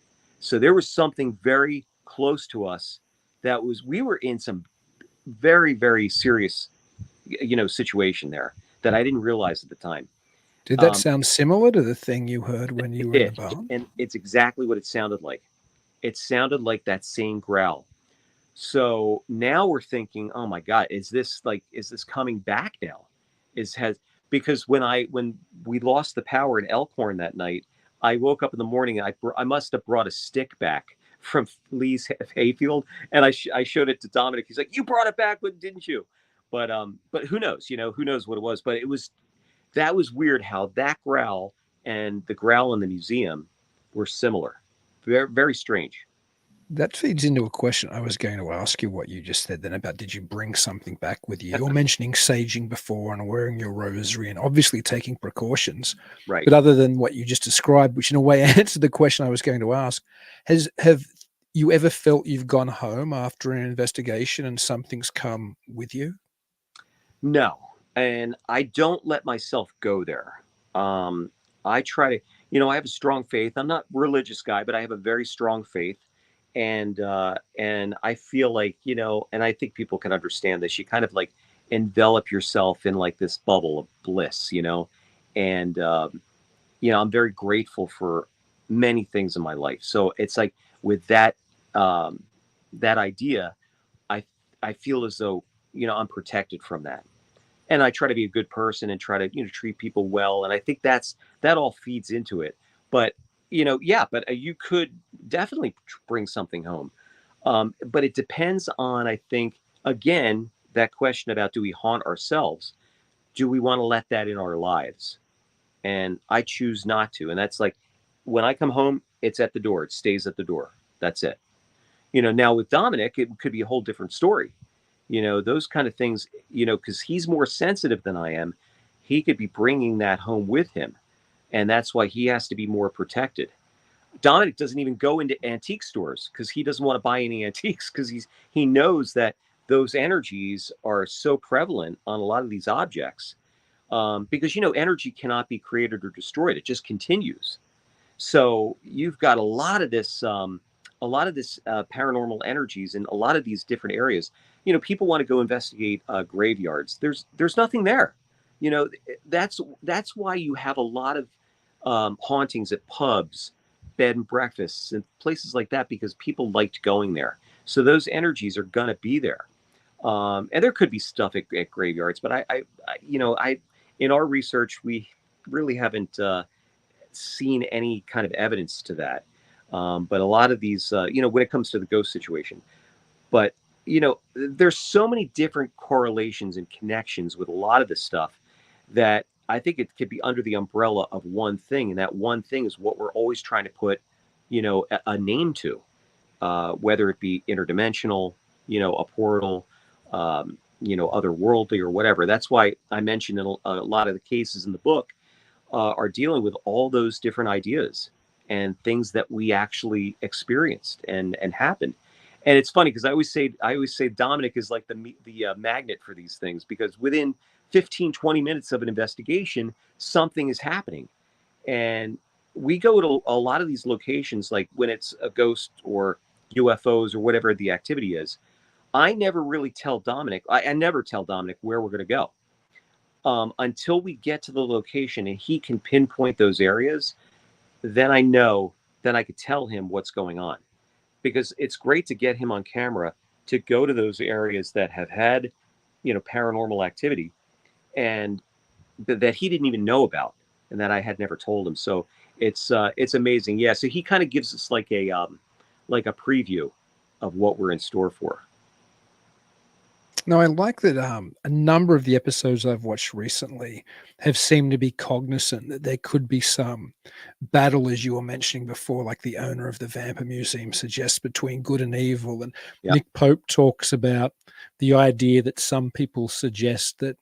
So there was something very close to us we were in some very, very serious, situation there that I didn't realize at the time. Did that sound similar to the thing you heard when you were in the barn? And it's exactly what it sounded like. It sounded like that same growl. So now we're thinking, oh my God, is this coming back now? Because when we lost the power in Elkhorn that night, I woke up in the morning and I must have brought a stick back from Lee's hayfield, and I showed it to Dominic. He's like, "You brought it back, but didn't you?" But who knows? Who knows what it was? But that was weird how that growl and the growl in the museum were similar. Very, very strange. That feeds into a question I was going to ask you, what you just said then about did you bring something back with you? You're mentioning saging before and wearing your rosary and obviously taking precautions. Right. But other than what you just described, which in a way answered the question I was going to ask, have you ever felt you've gone home after an investigation and something's come with you? No, and I don't let myself go there. I try to, I have a strong faith. I'm not a religious guy, but I have a very strong faith. And I feel like, and I think people can understand this. You kind of like envelop yourself in like this bubble of bliss, and, I'm very grateful for many things in my life. So it's like with that idea, I feel as though, I'm protected from that. And I try to be a good person and try to, treat people well. And I think that all feeds into it. But, but you could definitely bring something home. But it depends on, I think, again, that question about, do we haunt ourselves? Do we want to let that in our lives? And I choose not to. And that's like, when I come home, it's at the door. It stays at the door. That's it. Now with Dominic, it could be a whole different story. Those kind of things, because he's more sensitive than I am. He could be bringing that home with him. And that's why he has to be more protected. Dominic doesn't even go into antique stores because he doesn't want to buy any antiques, because he knows that those energies are so prevalent on a lot of these objects. Because, energy cannot be created or destroyed. It just continues. So you've got a lot of this paranormal energies in a lot of these different areas. People want to go investigate graveyards. There's nothing there. That's why you have a lot of hauntings at pubs, bed and breakfasts, and places like that, because people liked going there. So those energies are gonna be there. And there could be stuff at graveyards, but I in our research, we really haven't seen any kind of evidence to that. But a lot of these, when it comes to the ghost situation, but there's so many different correlations and connections with a lot of this stuff that I think it could be under the umbrella of one thing. And that one thing is what we're always trying to put, a name to, whether it be interdimensional, a portal, otherworldly or whatever. That's why I mentioned in a lot of the cases in the book are dealing with all those different ideas and things that we actually experienced and happened. And it's funny because I always say Dominic is like the magnet for these things, because within 15, 20 minutes of an investigation, something is happening. And we go to a lot of these locations, like when it's a ghost or UFOs or whatever the activity is. I never really tell Dominic, I never tell Dominic where we're going to go until we get to the location and he can pinpoint those areas. Then I know, then I could tell him what's going on, because it's great to get him on camera to go to those areas that have had, paranormal activity and that he didn't even know about and that I had never told him. So it's amazing. Yeah. So he kind of gives us like a preview of what we're in store for. No, I like that a number of the episodes I've watched recently have seemed to be cognizant that there could be some battle, as you were mentioning before, like the owner of the Vampire Museum suggests, between good and evil. And Yeah. Nick Pope talks about the idea that some people suggest that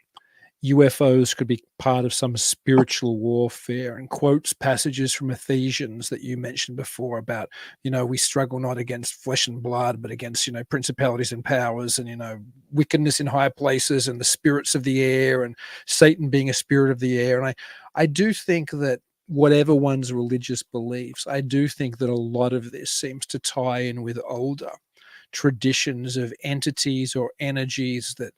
UFOs could be part of some spiritual warfare, and quotes passages from Ephesians that you mentioned before about, we struggle not against flesh and blood, but against, principalities and powers and, wickedness in high places and the spirits of the air, and Satan being a spirit of the air. And I do think that whatever one's religious beliefs, I do think that a lot of this seems to tie in with older traditions of entities or energies that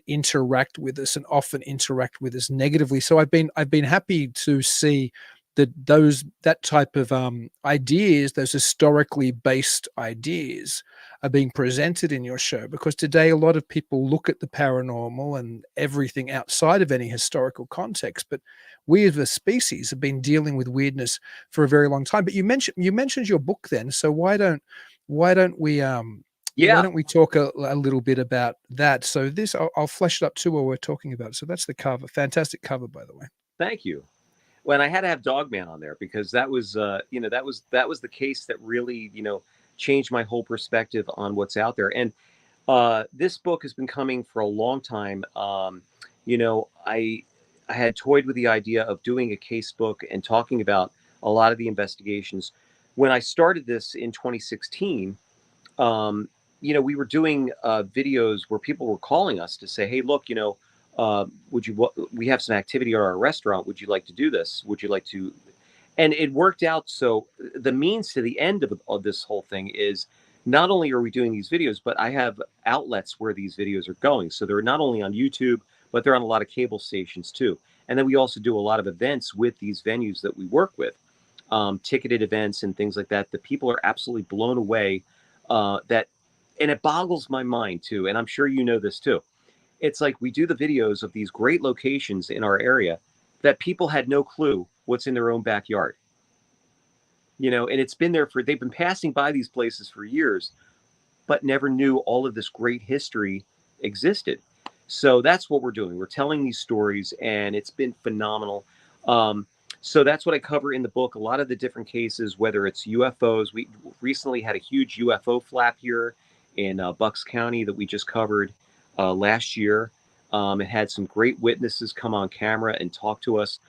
interact with us and often interact with us negatively. So I've been happy to see that type of ideas, those historically based ideas, are being presented in your show, because today a lot of people look at the paranormal and everything outside of any historical context. But we as a species have been dealing with weirdness for a very long time. But you mentioned your book then, so why don't why don't we Yeah. talk a little bit about that? So this, I'll flesh it up too while we're talking about it. So that's the cover. Fantastic cover, by the way. Thank you. When I had to have Dogman on there because that was, that was the case that really, changed my whole perspective on what's out there. And this book has been coming for a long time. I had toyed with the idea of doing a case book and talking about a lot of the investigations. When I started this in 2016, we were doing videos where people were calling us to say, "Hey, look, we have some activity at our restaurant. Would you like to do this? Would you like to?" And it worked out. So the means to the end of this whole thing is not only are we doing these videos, but I have outlets where these videos are going. So they're not only on YouTube, but they're on a lot of cable stations too. And then we also do a lot of events with these venues that we work with, ticketed events and things like that. The people are absolutely blown away. And it boggles my mind too. And I'm sure you know this too. It's like we do the videos of these great locations in our area that people had no clue what's in their own backyard. And it's been there they've been passing by these places for years, but never knew all of this great history existed. So that's what we're doing. We're telling these stories, and it's been phenomenal. So that's what I cover in the book. A lot of the different cases, whether it's UFOs. We recently had a huge UFO flap here in Bucks County that we just covered last year. It had some great witnesses come on camera and talk to us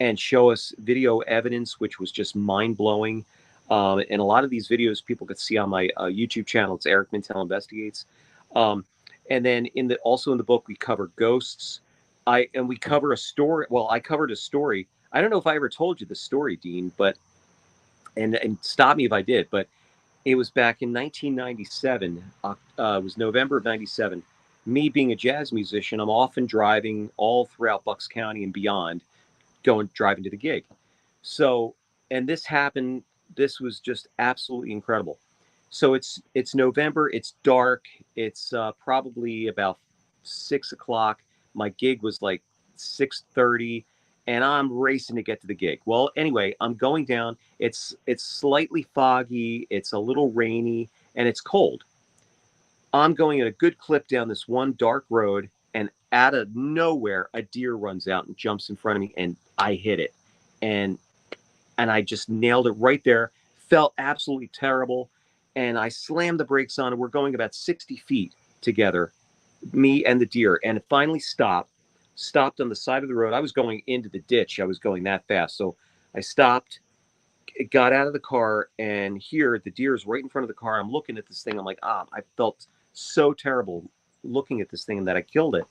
and show us video evidence, which was just mind-blowing. And a lot of these videos people could see on my YouTube channel. It's Eric Mintel Investigates. And then also in the book, we cover ghosts. We cover a story. Well, I covered a story. I don't know if I ever told you the story, Dean, but and stop me if I did, but it was back in 1997. It was November of 97. Me being a jazz musician, I'm often driving all throughout Bucks County and beyond, driving to the gig. So, and this happened. This was just absolutely incredible. So it's November. It's dark. It's probably about 6 o'clock. My gig was like 6:30, and I'm racing to get to the gig. Well, anyway, I'm going down. It's slightly foggy. It's a little rainy, and it's cold. I'm going at a good clip down this one dark road, and out of nowhere, a deer runs out and jumps in front of me, and I hit it, and I just nailed it right there. Felt absolutely terrible, and I slammed the brakes on, and we're going about 60 feet together, me and the deer, and it finally stopped on the side of the road. I was going into the ditch. I was going that fast, so I stopped, got out of the car, and here the deer is right in front of the car. I'm looking at this thing. I'm like, I felt so terrible looking at this thing that I killed it.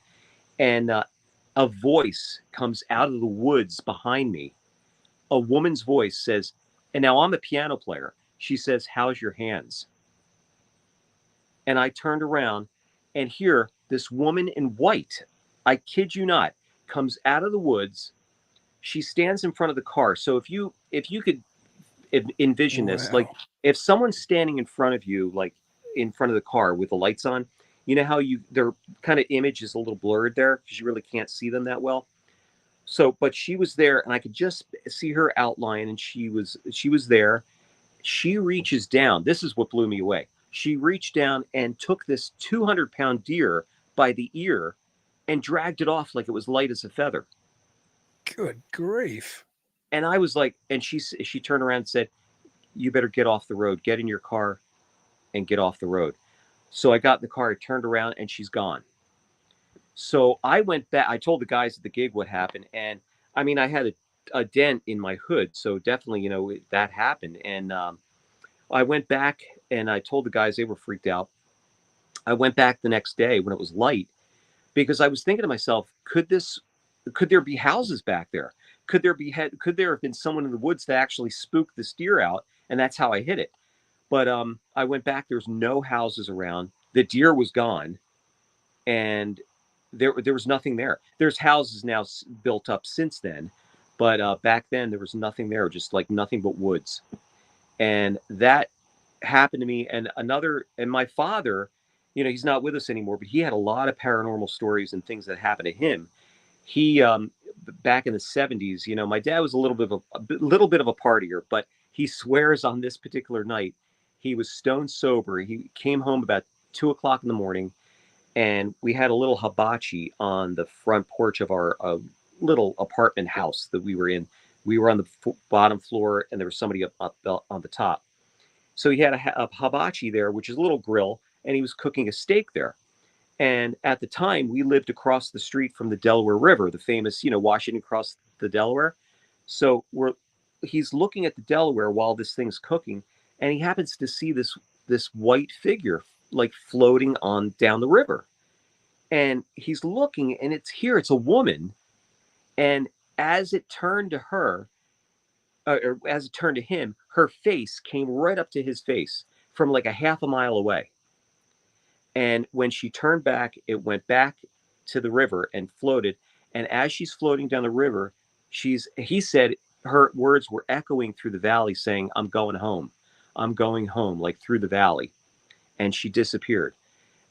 And a voice comes out of the woods behind me. A woman's voice says, and now I'm a piano player. She says, "How's your hands?" And I turned around, and here this woman in white, I kid you not, comes out of the woods. She stands in front of the car. So if you could envision this, like if someone's standing in front of you, like in front of the car with the lights on, you know how their kind of image is a little blurred there because you really can't see them that well. So, but she was there, and I could just see her outline, and she was there. She reaches down. This is what blew me away. She reached down and took this 200-pound deer by the ear and dragged it off like it was light as a feather. Good grief. And I was like, and she turned around and said, "You better get off the road. Get in your car and get off the road." So I got in the car, I turned around, and she's gone. So I went back. I told the guys at the gig what happened. And I mean, I had a dent in my hood. So definitely, that happened. And I went back and I told the guys, they were freaked out. I went back the next day when it was light because I was thinking to myself, could there be houses back there? Could there have been someone in the woods that actually spooked this deer out? And that's how I hit it. But I went back. There's no houses around. The deer was gone. And there was nothing there. There's houses now built up since then. But back then there was nothing there, just like nothing but woods. And that happened to me. And my father, he's not with us anymore, but he had a lot of paranormal stories and things that happened to him. He, back in the 70s, my dad was a little bit of a partier, but he swears on this particular night, He was stone sober. He came home about 2 o'clock in the morning, and we had a little hibachi on the front porch of our little apartment house that we were in. We were on the bottom floor, and there was somebody up on the top. So he had a hibachi there, which is a little grill, and he was cooking a steak there. And at the time, we lived across the street from the Delaware River, the famous, Washington across the Delaware. So he's looking at the Delaware while this thing's cooking, and he happens to see this white figure like floating on down the river. And he's looking, and it's a woman. And as it turned to her, or as it turned to him, her face came right up to his face from like a half a mile away. And when she turned back, it went back to the river and floated. And as she's floating down the river, he said her words were echoing through the valley saying, "I'm going home. I'm going home," like through the valley. And she disappeared.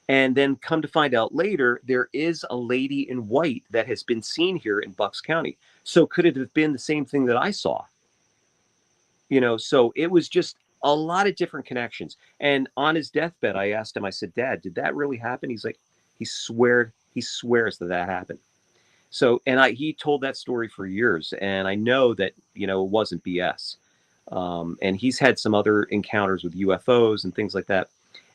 And then come to find out later, there is a lady in white that has been seen here in Bucks County. So could it have been the same thing that I saw? So it was just a lot of different connections. And on his deathbed, I asked him, I said, "Dad, did that really happen?" He's like, he swears that happened. So, and he told that story for years. And I know that, it wasn't BS. And he's had some other encounters with UFOs and things like that.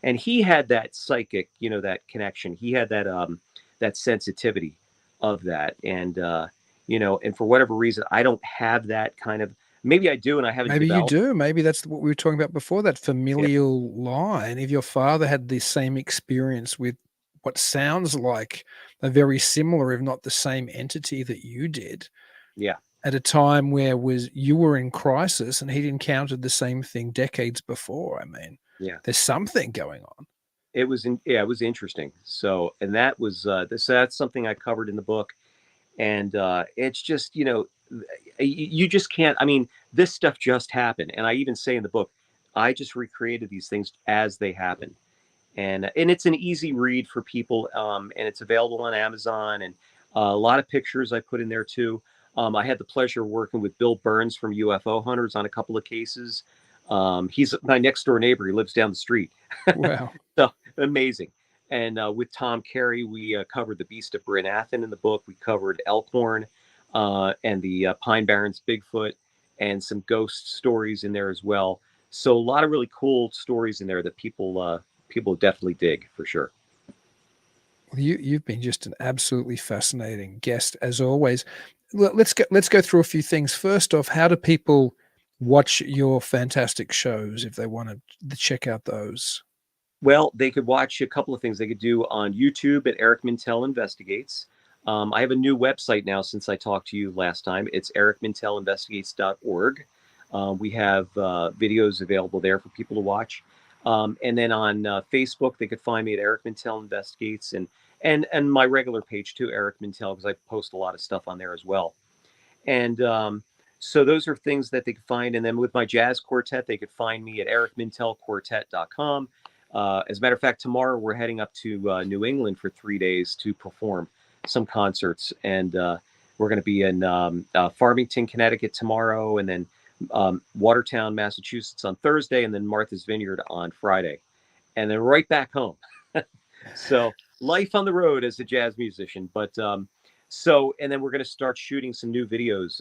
And he had that psychic, that connection. He had that sensitivity of that. And, and for whatever reason, I don't have that kind of, maybe I do, and I haven't Maybe developed. you do. Maybe that's what we were talking about before, that familial line. If your father had the same experience with what sounds like a very similar, if not the same entity that you did. Yeah. At a time where you were in crisis and he'd encountered the same thing decades before. I mean, there's something going on. It was interesting. So, and that was that's something I covered in the book. And it's just, you just can't, I mean, this stuff just happened. And I even say in the book, I just recreated these things as they happened. And it's an easy read for people. And it's available on Amazon, and a lot of pictures I put in there too. I had the pleasure of working with Bill Burns from UFO Hunters on a couple of cases. He's my next door neighbor. He lives down the street. Wow. So amazing. And with Tom Carey, we covered the Beast of Bray Road in the book. We covered Elkhorn and the Pine Barrens Bigfoot, and some ghost stories in there as well. So a lot of really cool stories in there that people definitely dig for sure. Well, you've been just an absolutely fascinating guest as always. Let's go through a few things. First off, how do people watch your fantastic shows if they want to check out those? Well, they could watch a couple of things. They could do on YouTube at Eric Mintel Investigates. I have a new website now since I talked to you last time. It's ericmintelinvestigates.org. We have videos available there for people to watch. And then on Facebook, they could find me at Eric Mintel Investigates, and my regular page too, Eric Mintel, because I post a lot of stuff on there as well. And so those are things that they could find. And then with my jazz quartet, they could find me at ericmintelquartet.com. As a matter of fact, tomorrow we're heading up to New England for 3 days to perform some concerts. And we're going to be in Farmington, Connecticut tomorrow, and then Watertown, Massachusetts on Thursday, and then Martha's Vineyard on Friday. And then right back home. So life on the road as a jazz musician. But and then we're going to start shooting some new videos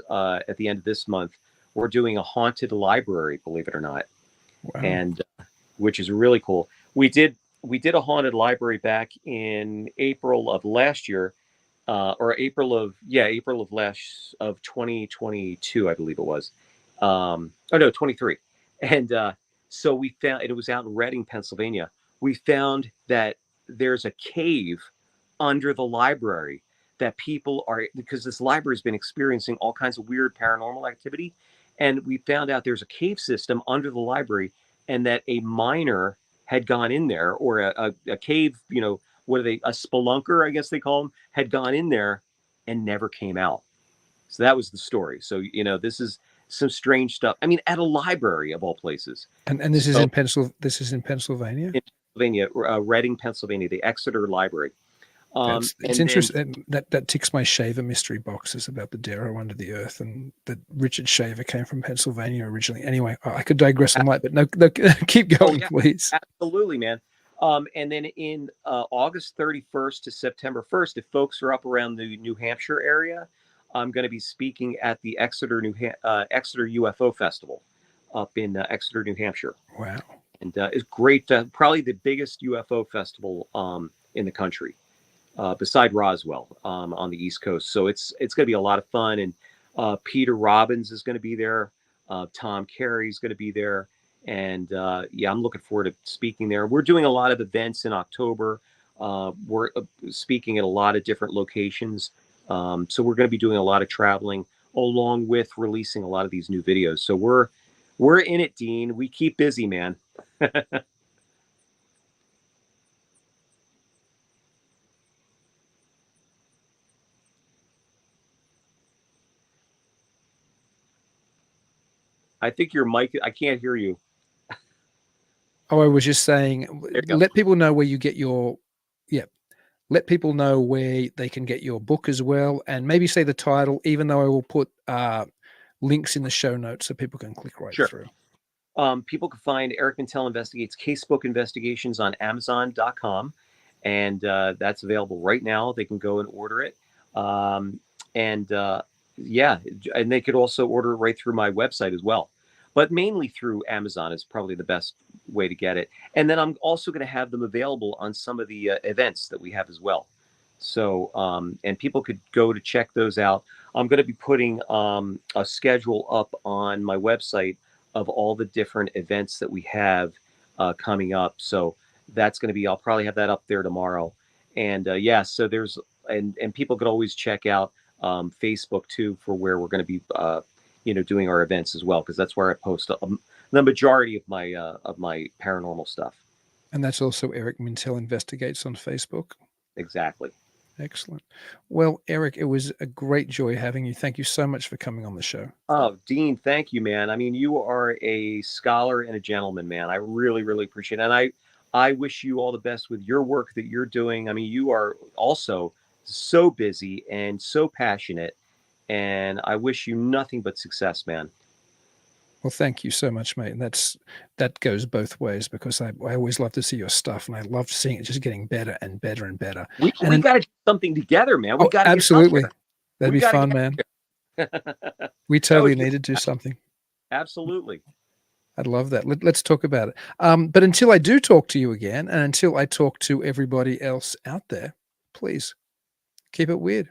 at the end of this month. We're doing a haunted library, believe it or not. Wow. And which is really cool. We did a haunted library back in April of last year, or April of 2022, I believe it was. 23. And so we found, it was out in Reading, Pennsylvania. We found that there's a cave under the library that people are, because this library has been experiencing all kinds of weird paranormal activity. And we found out there's a cave system under the library, and that a miner had gone in there, or a cave, what are they, a spelunker, I guess they call them, had gone in there and never came out. So that was the story. So, this is some strange stuff. I mean, at a library of all places. And this is in Pennsylvania? In Pennsylvania, Reading, Pennsylvania, the Exeter Library. It's And then, interesting that ticks my Shaver mystery boxes about the Darrow under the earth, and that Richard Shaver came from Pennsylvania originally. Anyway, I could digress on that, but no, keep going, yeah, please. absolutely, man. And then in August 31st to September 1st, if folks are up around the New Hampshire area, I'm going to be speaking at the Exeter UFO Festival up in Exeter, New Hampshire. Wow. And it's great. Probably the biggest UFO festival in the country, beside Roswell, on the East Coast. So it's going to be a lot of fun. And Peter Robbins is going to be there. Tom Carey's going to be there. And yeah, I'm looking forward to speaking there. We're doing a lot of events in October. We're speaking at a lot of different locations. So we're going to be doing a lot of traveling along with releasing a lot of these new videos. So we're in it, Dean. We keep busy, man. I think your mic, I can't hear you. Oh, I was just saying, let people know where you get your, let people know where they can get your book as well, and maybe say the title, even though I will put links in the show notes so people can click right through. People can find Eric Mintel Investigates Casebook Investigations on Amazon.com, and that's available right now. They can go and order it. Yeah, and they could also order it right through my website as well. But mainly through Amazon is probably the best way to get it. And then I'm also going to have them available on some of the events that we have as well. So, and people could go to check those out. I'm going to be putting a schedule up on my website of all the different events that we have coming up. So that's going to be, I'll probably have that up there tomorrow. And yeah, so there's, and people could always check out Facebook too, for where we're going to be, doing our events as well, because that's where I post the majority of my paranormal stuff. And that's also Eric Mintel Investigates on Facebook. Exactly. Excellent. Well, Eric, it was a great joy having you. Thank you so much for coming on the show. Oh, Dean, thank you, man. I mean, you are a scholar and a gentleman, man. I really, really appreciate it. And I wish you all the best with your work that you're doing. I mean, you are also so busy and so passionate, and I wish you nothing but success, man. Well, thank you so much, mate. And that goes both ways, because I always love to see your stuff, and I love seeing it just getting better and better and better. We got to do something together, man. We got to absolutely. That'd be fun, man. We totally need to do something. Absolutely. I'd love that. Let's talk about it. But until I do talk to you again, and until I talk to everybody else out there, please keep it weird.